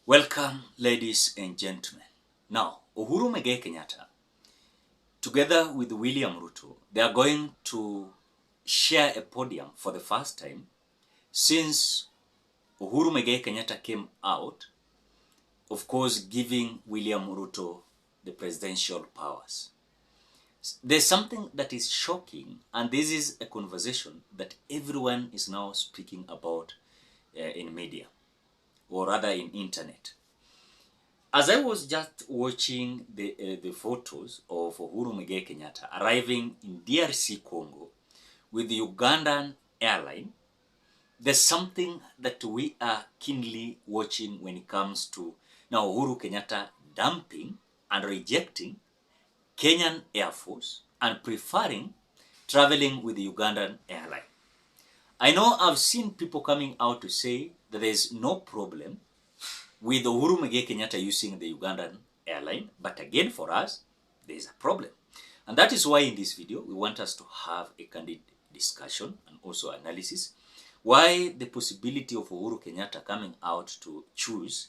Welcome, ladies and gentlemen. Now, Uhuru Muigai Kenyatta, together with William Ruto, they are going to share a podium for the first time since Uhuru Muigai Kenyatta came out, of course, giving William Ruto the presidential powers. There's something that is shocking, and this is a conversation that everyone is now speaking about in media, or rather in internet. As I was just watching the photos of Uhuru Muigai Kenyatta arriving in DRC Congo with the Ugandan Airline, there's something that we are keenly watching when it comes to now Uhuru Kenyatta dumping and rejecting Kenyan Air Force and preferring traveling with the Ugandan Airline. I know I've seen people coming out to say that there's no problem with Uhuru Muigai Kenyatta using the Ugandan Airline, but again for us, there is a problem. And that is why in this video, we want us to have a candid discussion and also analysis why the possibility of Uhuru Kenyatta coming out to choose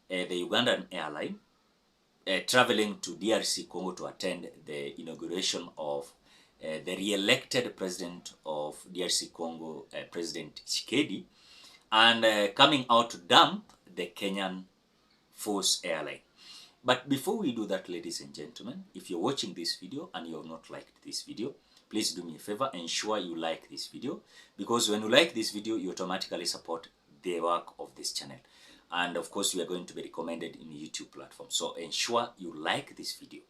the Ugandan Airline, traveling to DRC Congo to attend the inauguration of the re-elected president of DRC Congo, President Tshisekedi, and coming out to dump the Kenyan Force Airline. But before we do that, ladies and gentlemen, if you're watching this video and you have not liked this video, please do me a favor, ensure you like this video, because when you like this video, you automatically support the work of this channel. And of course, we are going to be recommended in YouTube platform. So ensure you like this video.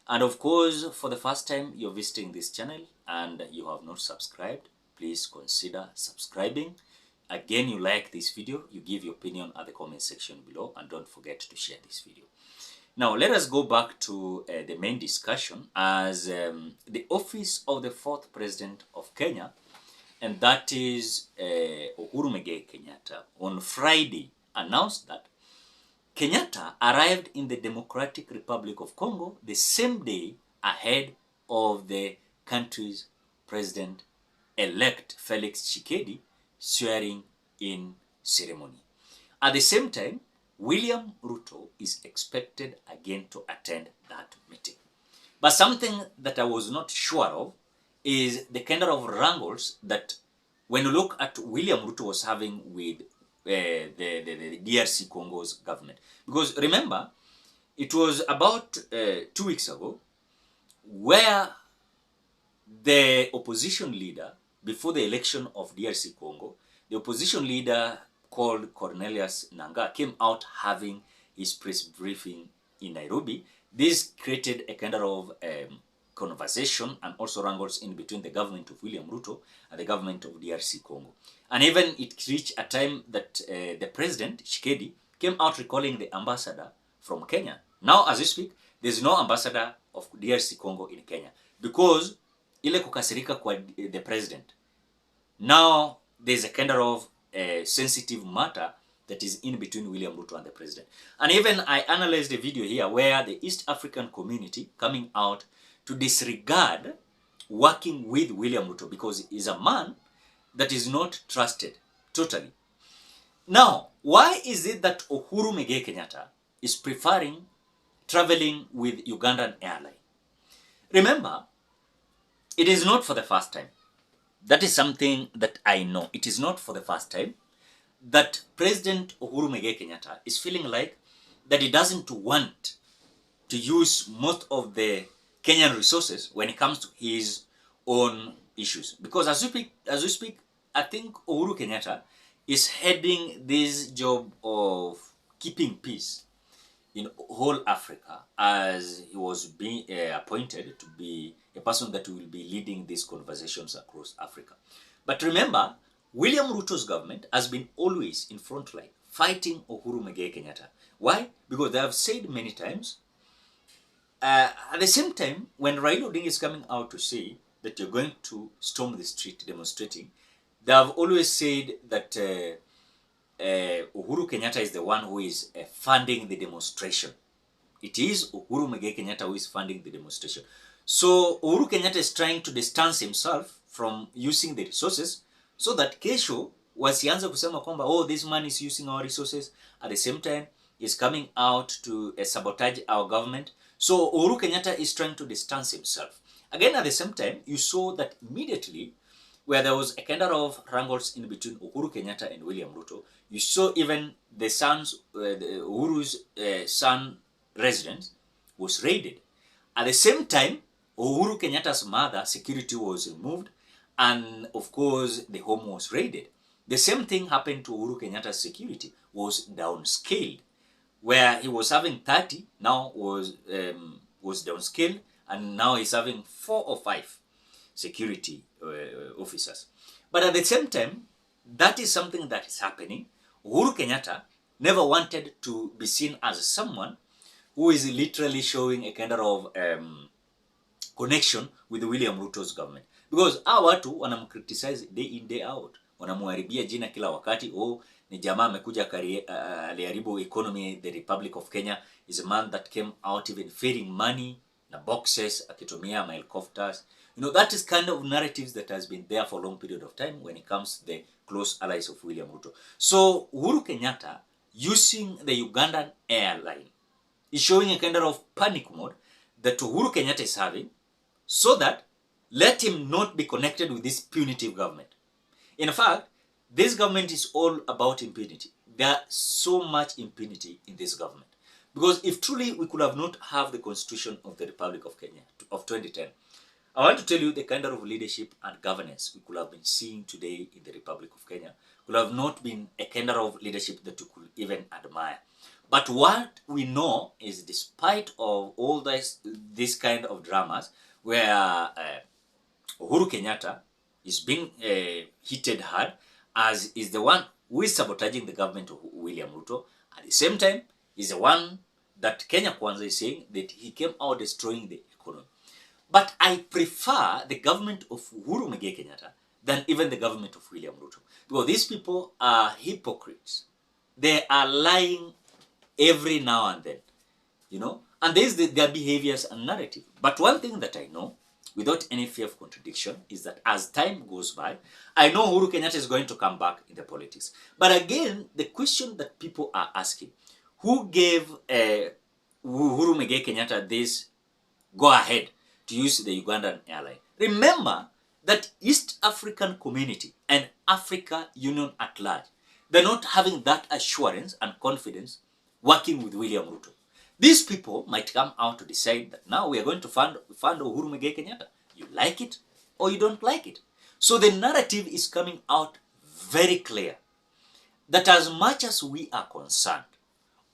And of course, for the first time you're visiting this channel and you have not subscribed, please consider subscribing. Again, you like this video, you give your opinion at the comment section below, and don't forget to share this video. Now, let us go back to the main discussion as the office of the fourth president of Kenya, and that is Uhuru Muigai Kenyatta, on Friday announced that Kenyatta arrived in the Democratic Republic of Congo the same day ahead of the country's president-elect Felix Tshisekedi swearing in ceremony. At the same time, William Ruto is expected again to attend that meeting. But something that I was not sure of is the kind of wrangles that when you look at William Ruto was having with the DRC Congo's government. Because remember, it was about 2 weeks ago where the opposition leader, before the election of DRC Congo, the opposition leader called Cornelius Nangaa came out having his press briefing in Nairobi. This created a kind of conversation and also wrangles in between the government of William Ruto and the government of DRC Congo. And even it reached a time that the president, Tshisekedi, came out recalling the ambassador from Kenya. Now, as we speak, there's no ambassador of DRC Congo in Kenya because ile kukasirika kwa the president. Now, there's a kind of sensitive matter that is in between William Ruto and the president. And even I analyzed a video here where the East African community coming out to disregard working with William Ruto because he's a man that is not trusted totally. Now, why is it that Uhuru Muigai Kenyatta is preferring traveling with Ugandan Airline? Remember, it is not for the first time. That is something that I know. It is not for the first time that President Uhuru Muigai Kenyatta is feeling like that he doesn't want to use most of the Kenyan resources when it comes to his own issues. Because as we speak, I think Uhuru Kenyatta is heading this job of keeping peace in whole Africa as he was being appointed to be a person that will be leading these conversations across Africa. But remember, William Ruto's government has been always in front line fighting Uhuru Muigai Kenyatta. Why? Because they have said many times, at the same time, when Raila Odinga is coming out to say that you're going to storm the street demonstrating, they have always said that Uhuru Kenyatta is the one who is funding the demonstration. It is Uhuru Muigai Kenyatta who is funding the demonstration. So Uhuru Kenyatta is trying to distance himself from using the resources so that kesho wasianze kusema kwamba, oh, this man is using our resources. At the same time, is coming out to sabotage our government. So Uhuru Kenyatta is trying to distance himself. Again, at the same time, you saw that immediately where there was a kind of wrangles in between Uhuru Kenyatta and William Ruto, you saw even the Uhuru's son residence was raided. At the same time, Uhuru Kenyatta's mother security was removed, and of course the home was raided. The same thing happened to Uhuru Kenyatta's security, was downscaled, where he was having 30, now was downscaled, and now he's having 4 or 5 security officers. But at the same time, that is something that is happening. Uhuru Kenyatta never wanted to be seen as someone who is literally showing a kind of connection with William Ruto's government, because hawa watu wanamcriticize day in day out, wanamuharibia jina kila wakati. Oh, ni jamaa amekuja aliharibu economy. The Republic of Kenya is a man that came out even feeding money na boxes akitumia helicopters. You know, that is kind of narratives that has been there for a long period of time when it comes to the close allies of William Ruto. So Uhuru Kenyatta, using the Ugandan Airline, is showing a kind of panic mode that Uhuru Kenyatta is having, so that let him not be connected with this punitive government. In fact, this government is all about impunity. There's so much impunity in this government. Because if truly we could have not have the Constitution of the Republic of Kenya of 2010, I want to tell you the kind of leadership and governance we could have been seeing today in the Republic of Kenya could have not been a kind of leadership that we could even admire. But what we know is, despite of all this kind of dramas, where Uhuru Kenyatta is being hit hard, as is the one who is sabotaging the government of William Ruto. At the same time, is the one that Kenya Kwanza is saying that he came out destroying the economy. But I prefer the government of Uhuru Kenyatta than even the government of William Ruto, because these people are hypocrites. They are lying every now and then, you know, and there's their behaviors and narrative. But one thing that I know, without any fear of contradiction, is that as time goes by, I know Uhuru Kenyatta is going to come back in the politics. But again, the question that people are asking, who gave Uhuru Kenyatta this go-ahead to use the Ugandan Airline? Remember that East African community and Africa Union at large, they're not having that assurance and confidence working with William Ruto. These people might come out to decide that now we are going to fund Uhuru Kenyatta. You like it or you don't like it. So the narrative is coming out very clear that as much as we are concerned,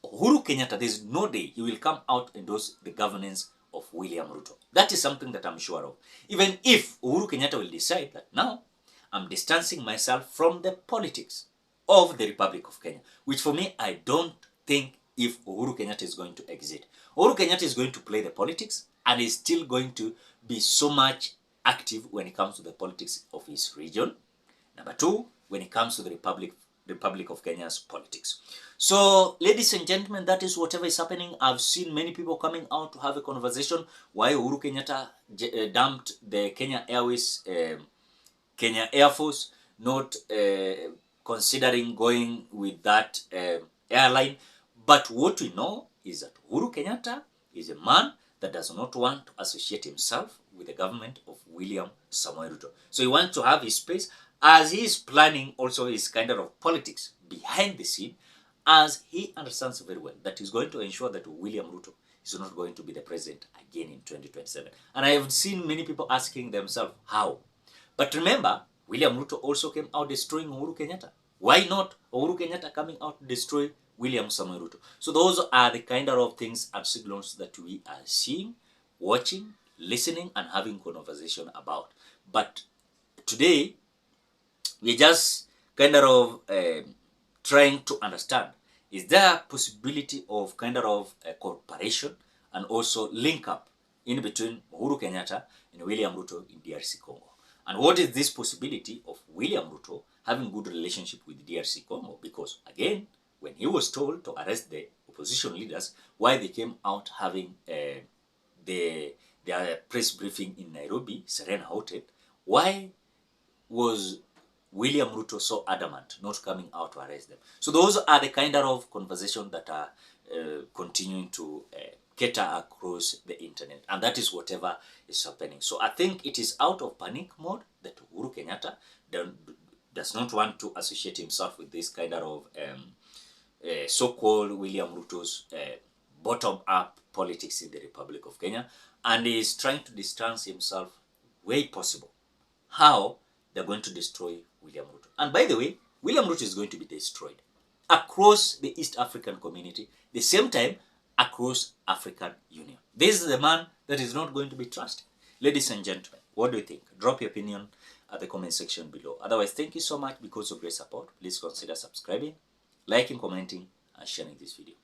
Uhuru Kenyatta, there is no day he will come out and endorse the governance of William Ruto. That is something that I'm sure of. Even if Uhuru Kenyatta will decide that now I'm distancing myself from the politics of the Republic of Kenya, which for me, I don't think if Uhuru Kenyatta is going to exit. Uhuru Kenyatta is going to play the politics and is still going to be so much active when it comes to the politics of his region. Number two, when it comes to the Republic of Kenya's politics. So, ladies and gentlemen, that is whatever is happening. I've seen many people coming out to have a conversation why Uhuru Kenyatta dumped the Kenya Airways, Kenya Air Force, not considering going with that airline. But what we know is that Uhuru Kenyatta is a man that does not want to associate himself with the government of William Samoei Ruto. So he wants to have his space, as he is planning also his kind of politics behind the scene, as he understands very well that he's going to ensure that William Ruto is not going to be the president again in 2027. And I have seen many people asking themselves how. But remember, William Ruto also came out destroying Uhuru Kenyatta. Why not Uhuru Kenyatta coming out to destroy William Samoei Ruto? So those are the kind of things and signals that we are seeing, watching, listening, and having conversation about. But today, we're just kind of trying to understand, is there a possibility of kind of a cooperation and also link up in between Uhuru Kenyatta and William Ruto in DRC Congo? And what is this possibility of William Ruto having good relationship with DRC Congo? Because again, when he was told to arrest the opposition leaders, why they came out having their press briefing in Nairobi, Serena Hotel, why was William Ruto so adamant not coming out to arrest them? So those are the kind of conversations that are continuing to cater across the internet, and that is whatever is happening. So I think it is out of panic mode that Uhuru Kenyatta does not want to associate himself with this kind of so-called William Ruto's bottom-up politics in the Republic of Kenya, and he is trying to distance himself way possible. How they're going to destroy William Ruto. And by the way, William Ruto is going to be destroyed across the East African community, the same time across African Union. This is the man that is not going to be trusted. Ladies and gentlemen, what do you think? Drop your opinion at the comment section below. Otherwise, thank you so much because of great support. Please consider subscribing, liking, commenting, and sharing this video.